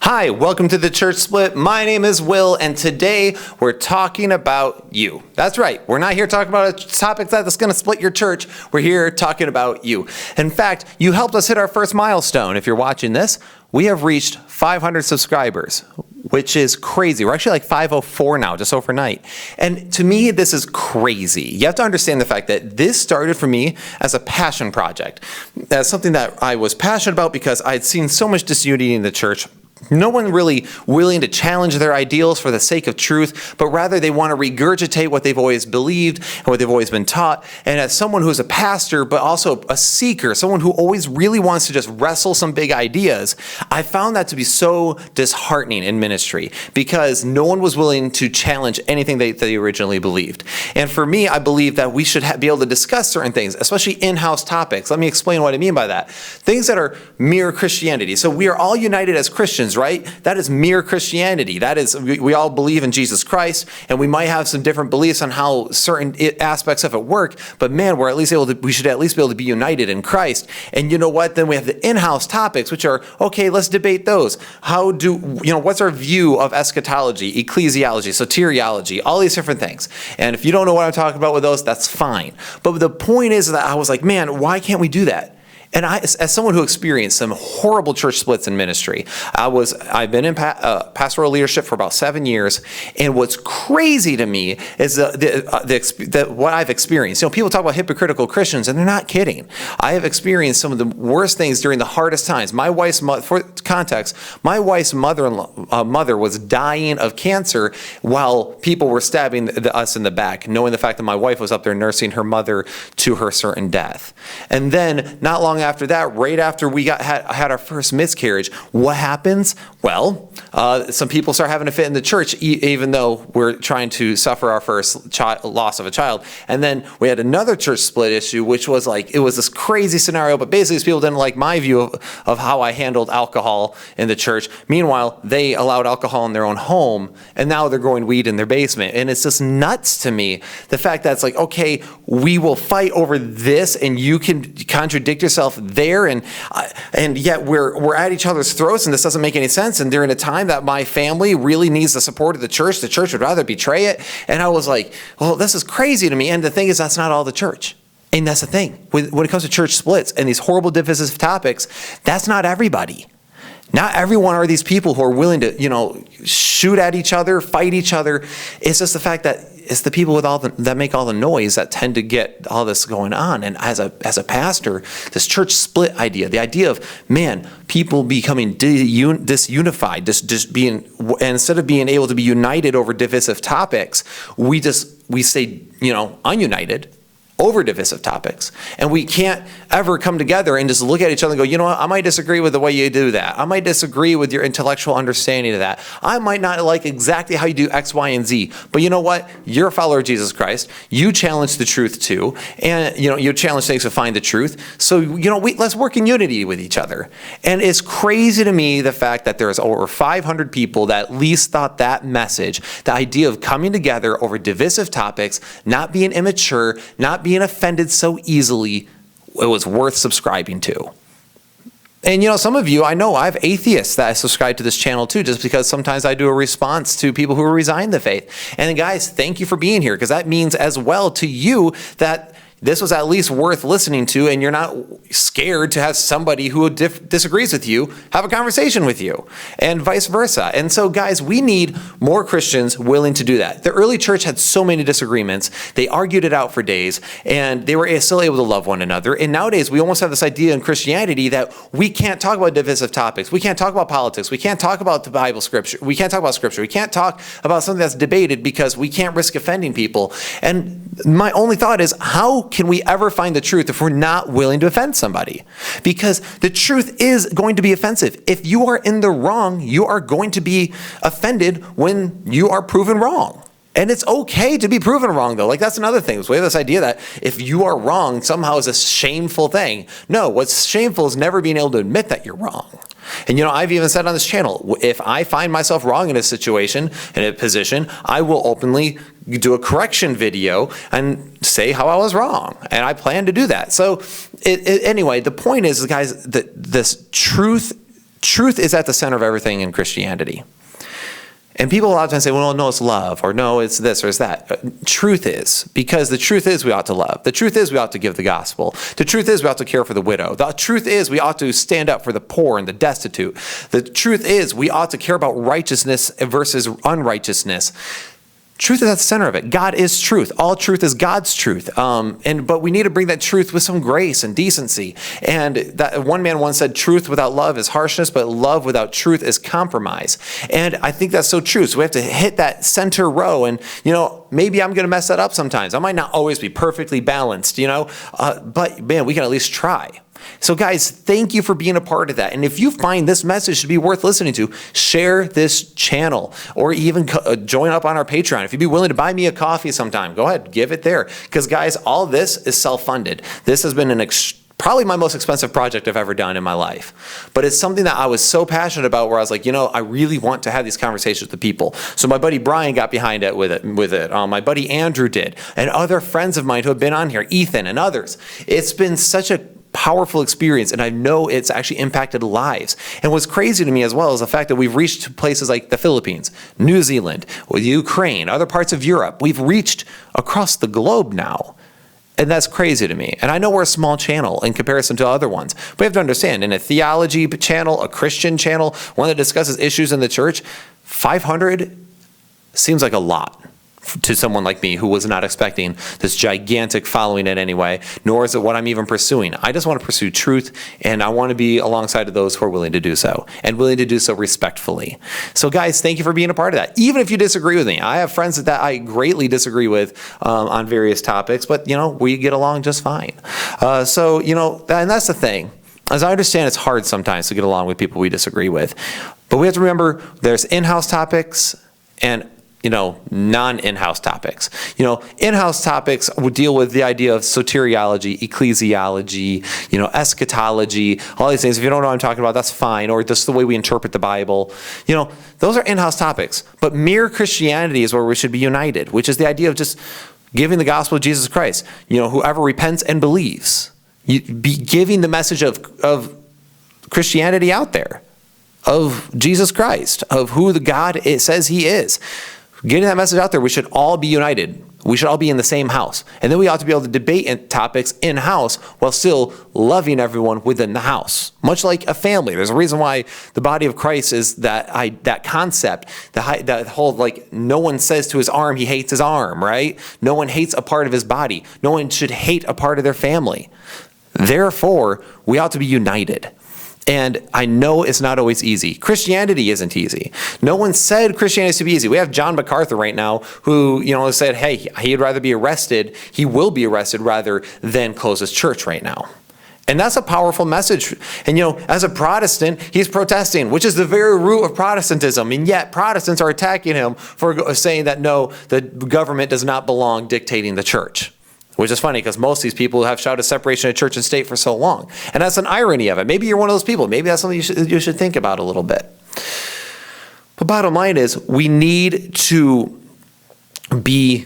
Hi, welcome to the Church Split. My name is Will, and today we're talking about you. That's right, we're not here talking about a topic that's going to split your church. We're here talking about you. In fact, you helped us hit our first milestone. If you're watching this, we have reached 500 subscribers, which is crazy. We're actually like 504 now, just overnight. And to me, this is crazy. You have to understand the fact that this started for me as a passion project, as something that I was passionate about because I had seen so much disunity in the church. No one really willing to challenge their ideals for the sake of truth, but rather they want to regurgitate what they've always believed and what they've always been taught. And as someone who's a pastor, but also a seeker, someone who always really wants to just wrestle some big ideas, I found that to be so disheartening in ministry because no one was willing to challenge anything they originally believed. And for me, I believe that we should be able to discuss certain things, especially in-house topics. Let me explain what I mean by that. Things that are mere Christianity. So we are all united as Christians, right? That is mere Christianity. That is, we all believe in Jesus Christ, and we might have some different beliefs on how certain aspects of it work, but man, we should at least be able to be united in Christ. And you know what? Then we have the in-house topics, which are, okay, let's debate those. What's our view of eschatology, ecclesiology, soteriology, all these different things. And if you don't know what I'm talking about with those, that's fine. But the point is that I was like, man, why can't we do that? And as someone who experienced some horrible church splits in ministry, I've been in pastoral leadership for about 7 years, and what's crazy to me is what I've experienced. You know, people talk about hypocritical Christians, and they're not kidding. I have experienced some of the worst things during the hardest times. For context, my wife's mother was dying of cancer while people were stabbing us in the back, knowing the fact that my wife was up there nursing her mother to her certain death. And then, not long after that, right after we had our first miscarriage, what happens? Well, some people start having a fit in the church, even though we're trying to suffer our first loss of a child. And then we had another church split issue, which was it was this crazy scenario, but basically these people didn't like my view of how I handled alcohol in the church. Meanwhile, they allowed alcohol in their own home, and now they're growing weed in their basement. And it's just nuts to me, the fact that it's like, okay, we will fight over this, and you can contradict yourself there, and yet we're at each other's throats, and this doesn't make any sense. And during a time that my family really needs the support of the church would rather betray it. And I was like, well, this is crazy to me. And the thing is, that's not all the church. And that's the thing. When it comes to church splits and these horrible divisive topics, that's not everybody. Not everyone are these people who are willing to, shoot at each other, fight each other. It's just the fact that it's the people that make all the noise that tend to get all this going on. And as a pastor, this church split idea, the idea of, man, people becoming disunified, instead of being able to be united over divisive topics, we stay, ununited over divisive topics. And we can't ever come together and just look at each other and go, you know what, I might disagree with the way you do that. I might disagree with your intellectual understanding of that. I might not like exactly how you do X, Y, and Z. But you know what? You're a follower of Jesus Christ. You challenge the truth too. And you challenge things to find the truth. So, let's work in unity with each other. And it's crazy to me the fact that there's over 500 people that at least thought that message, the idea of coming together over divisive topics, not being immature, not being offended so easily, it was worth subscribing to. And some of you, I know I have atheists that I subscribe to this channel too, just because sometimes I do a response to people who resign the faith. And guys, thank you for being here, because that means as well to you that this was at least worth listening to, and you're not scared to have somebody who disagrees with you have a conversation with you, and vice versa. And so, guys, we need more Christians willing to do that. The early church had so many disagreements. They argued it out for days, and they were still able to love one another. And nowadays, we almost have this idea in Christianity that we can't talk about divisive topics. We can't talk about politics. We can't talk about the Bible scripture. We can't talk about scripture. We can't talk about something that's debated because we can't risk offending people. And my only thought is, how can we ever find the truth if we're not willing to offend somebody? Because the truth is going to be offensive. If you are in the wrong, you are going to be offended when you are proven wrong. And it's okay to be proven wrong, though. That's another thing. We have this idea that if you are wrong, somehow is a shameful thing. No, what's shameful is never being able to admit that you're wrong. And I've even said on this channel, if I find myself wrong in a situation, in a position, I will openly do a correction video and say how I was wrong. And I plan to do that. So anyway, the point is, guys, that this truth truth is at the center of everything in Christianity. And people a lot of times say, well, no, it's love, or no, it's this, or it's that. Truth is, because the truth is we ought to love. The truth is we ought to give the gospel. The truth is we ought to care for the widow. The truth is we ought to stand up for the poor and the destitute. The truth is we ought to care about righteousness versus unrighteousness. Truth is at the center of it. God is truth. All truth is God's truth. But we need to bring that truth with some grace and decency. And that one man once said, truth without love is harshness, but love without truth is compromise. And I think that's so true. So we have to hit that center row. And, maybe I'm going to mess that up sometimes. I might not always be perfectly balanced, but man, we can at least try. So guys, thank you for being a part of that. And if you find this message to be worth listening to, share this channel or even join up on our Patreon. If you'd be willing to buy me a coffee sometime, go ahead, give it there. Because guys, all this is self-funded. This has been probably my most expensive project I've ever done in my life. But it's something that I was so passionate about where I was like, I really want to have these conversations with the people. So my buddy Brian got behind it with it. My buddy Andrew did. And other friends of mine who have been on here, Ethan and others. It's been such a powerful experience, and I know it's actually impacted lives. And what's crazy to me as well is the fact that we've reached places like the Philippines, New Zealand, Ukraine, other parts of Europe. We've reached across the globe now. And that's crazy to me. And I know we're a small channel in comparison to other ones. But we have to understand, in a theology channel, a Christian channel, one that discusses issues in the church, 500 seems like a lot to someone like me who was not expecting this gigantic following in any way, nor is it what I'm even pursuing. I just want to pursue truth, and I want to be alongside of those who are willing to do so, and willing to do so respectfully. So guys, thank you for being a part of that. Even if you disagree with me, I have friends that I greatly disagree with on various topics, but we get along just fine. And that's the thing. As I understand, it's hard sometimes to get along with people we disagree with, but we have to remember there's in-house topics and non-in-house topics. In-house topics would deal with the idea of soteriology, ecclesiology, eschatology, all these things. If you don't know what I'm talking about, that's fine. Or just the way we interpret the Bible. Those are in-house topics. But mere Christianity is where we should be united, which is the idea of just giving the gospel of Jesus Christ. Whoever repents and believes, be giving the message of Christianity out there, of Jesus Christ, of who the God it says he is. Getting that message out there, we should all be united. We should all be in the same house. And then we ought to be able to debate topics in-house while still loving everyone within the house. Much like a family. There's a reason why the body of Christ is that concept, that whole, no one says to his arm he hates his arm, right? No one hates a part of his body. No one should hate a part of their family. Therefore, we ought to be united. And I know it's not always easy. Christianity isn't easy. No one said Christianity is to be easy. We have John MacArthur right now who, said, hey, he'd rather be arrested. He will be arrested rather than close his church right now. And that's a powerful message. And, as a Protestant, he's protesting, which is the very root of Protestantism. And yet Protestants are attacking him for saying that, no, the government does not belong dictating the church. Which is funny because most of these people have shouted separation of church and state for so long. And that's an irony of it. Maybe you're one of those people. Maybe that's something you should think about a little bit. But bottom line is we need to be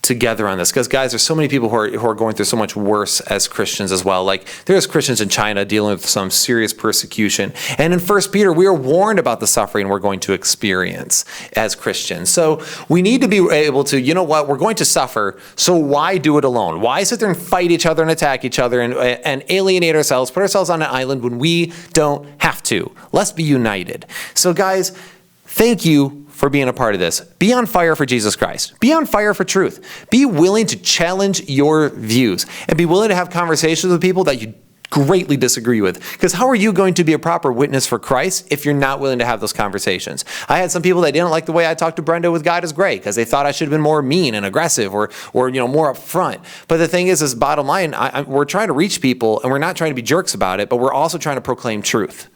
together on this because guys, there's so many people who are going through so much worse as Christians as well. Like there's Christians in China dealing with some serious persecution, and in 1 Peter we are warned about the suffering we're going to experience as Christians. So we need to be able to, we're going to suffer, so why do it alone? Why sit there and fight each other and attack each other and alienate ourselves, put ourselves on an island when we don't have to? Let's be united. So guys, thank you for being a part of this. Be on fire for Jesus Christ. Be on fire for truth. Be willing to challenge your views and be willing to have conversations with people that you greatly disagree with. Because how are you going to be a proper witness for Christ if you're not willing to have those conversations? I had some people that didn't like the way I talked to Brenda with God is Great because they thought I should have been more mean and aggressive or more upfront. But the thing is bottom line, we're trying to reach people and we're not trying to be jerks about it, but we're also trying to proclaim truth.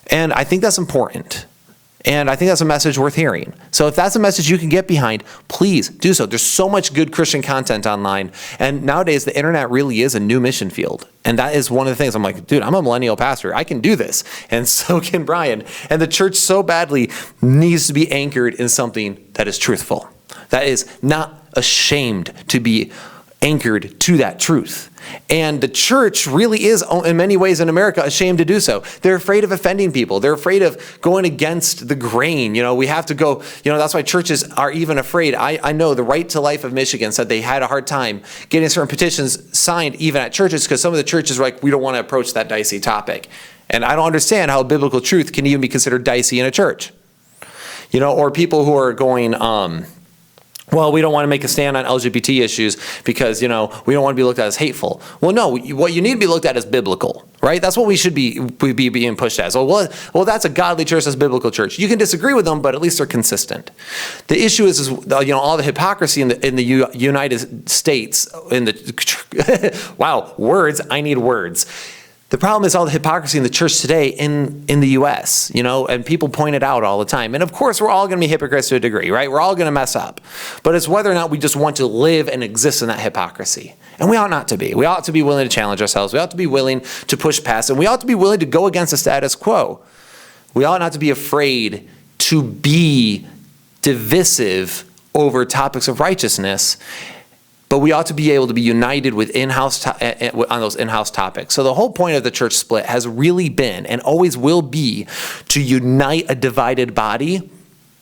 And I think that's important. And I think that's a message worth hearing. So if that's a message you can get behind, please do so. There's so much good Christian content online. And nowadays, the internet really is a new mission field. And that is one of the things I'm like, dude, I'm a millennial pastor. I can do this. And so can Brian. And the church so badly needs to be anchored in something that is truthful, that is not ashamed to be anchored to that truth. And the church really is, in many ways in America, ashamed to do so. They're afraid of offending people. They're afraid of going against the grain. We have to go, that's why churches are even afraid. I know the Right to Life of Michigan said they had a hard time getting certain petitions signed even at churches because some of the churches were like, we don't want to approach that dicey topic. And I don't understand how biblical truth can even be considered dicey in a church. Or people who are going, well, we don't want to make a stand on LGBT issues because, we don't want to be looked at as hateful. Well, no, what you need to be looked at is biblical, right? That's what we should be being pushed as. Well, that's a godly church, that's a biblical church. You can disagree with them, but at least they're consistent. The issue is all the hypocrisy in the United States, wow, words, I need words. The problem is all the hypocrisy in the church today in the U.S., and people point it out all the time. And of course, we're all going to be hypocrites to a degree, right? We're all going to mess up. But it's whether or not we just want to live and exist in that hypocrisy. And we ought not to be. We ought to be willing to challenge ourselves. We ought to be willing to push past it. And we ought to be willing to go against the status quo. We ought not to be afraid to be divisive over topics of righteousness. But we ought to be able to be united with on those in-house topics. So the whole point of the church split has really been and always will be to unite a divided body,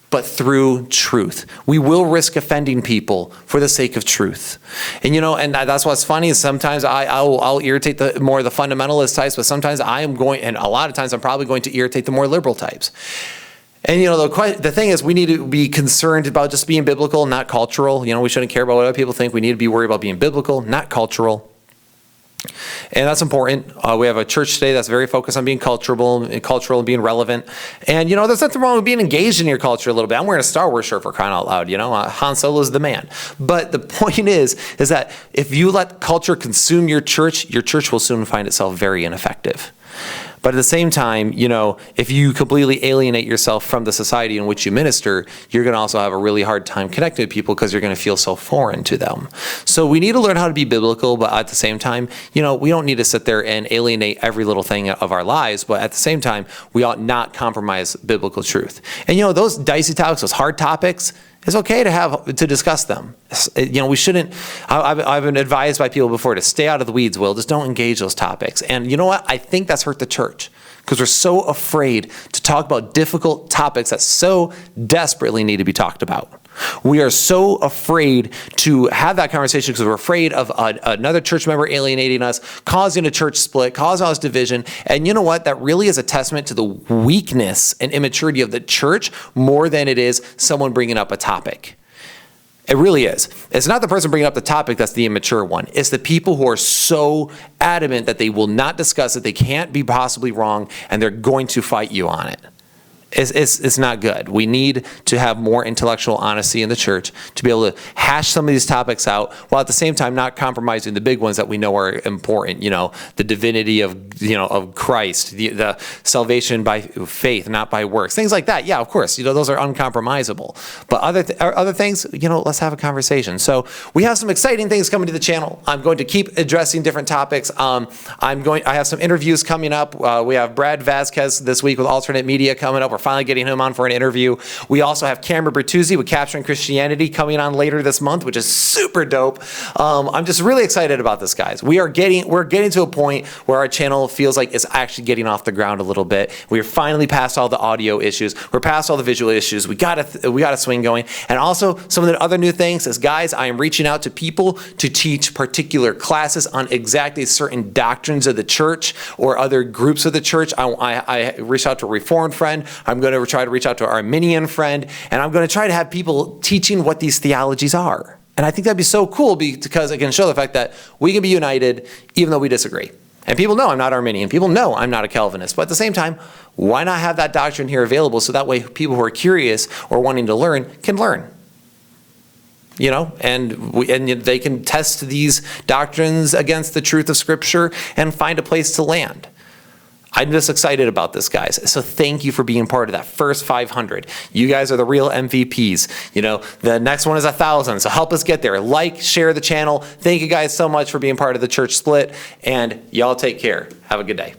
but through truth. We will risk offending people for the sake of truth. And and that's what's funny is sometimes I'll irritate the fundamentalist types, but sometimes and a lot of times I'm probably going to irritate the more liberal types. And the thing is, we need to be concerned about just being biblical, not cultural. We shouldn't care about what other people think. We need to be worried about being biblical, not cultural. And that's important. We have a church today that's very focused on being cultural and being relevant. And there's nothing wrong with being engaged in your culture a little bit. I'm wearing a Star Wars shirt for crying out loud. Han Solo's the man. But the point is that if you let culture consume your church will soon find itself very ineffective. But at the same time, if you completely alienate yourself from the society in which you minister, you're going to also have a really hard time connecting with people because you're going to feel so foreign to them. So we need to learn how to be biblical, but at the same time, we don't need to sit there and alienate every little thing of our lives. But at the same time, we ought not compromise biblical truth. And those dicey topics, those hard topics, it's okay to discuss them. We shouldn't. I've been advised by people before to stay out of the weeds. Will, just don't engage those topics. And you know what? I think that's hurt the church because we're so afraid to talk about difficult topics that so desperately need to be talked about. We are so afraid to have that conversation because we're afraid of another church member alienating us, causing a church split, causing all this division. And you know what? That really is a testament to the weakness and immaturity of the church more than it is someone bringing up a topic. It really is. It's not the person bringing up the topic that's the immature one. It's the people who are so adamant that they will not discuss it, they can't be possibly wrong, and they're going to fight you on it. It's not good. We need to have more intellectual honesty in the church to be able to hash some of these topics out while at the same time not compromising the big ones that we know are important. The divinity of Christ, the salvation by faith, not by works, things like that. Yeah, of course, those are uncompromisable. But other things, let's have a conversation. So we have some exciting things coming to the channel. I'm going to keep addressing different topics. I have some interviews coming up. We have Brad Vasquez this week with Alternate Media coming up. We're finally getting him on for an interview. We also have Cameron Bertuzzi with Capturing Christianity coming on later this month, which is super dope. I'm just really excited about this, guys. We're getting to a point where our channel feels like it's actually getting off the ground a little bit. We're finally past all the audio issues. We're past all the visual issues. We got a swing going. And also some of the other new things is, guys, I am reaching out to people to teach particular classes on exactly certain doctrines of the church or other groups of the church. I reached out to a Reformed friend. I'm going to try to reach out to our Arminian friend, and I'm going to try to have people teaching what these theologies are. And I think that'd be so cool because it can show the fact that we can be united even though we disagree. And people know I'm not Arminian. People know I'm not a Calvinist. But at the same time, why not have that doctrine here available so that way people who are curious or wanting to learn can learn? And they can test these doctrines against the truth of Scripture and find a place to land. I'm just excited about this, guys. So thank you for being part of that first 500. You guys are the real MVPs. The next one is 1,000. So help us get there. Like, share the channel. Thank you guys so much for being part of the church split. And y'all take care. Have a good day.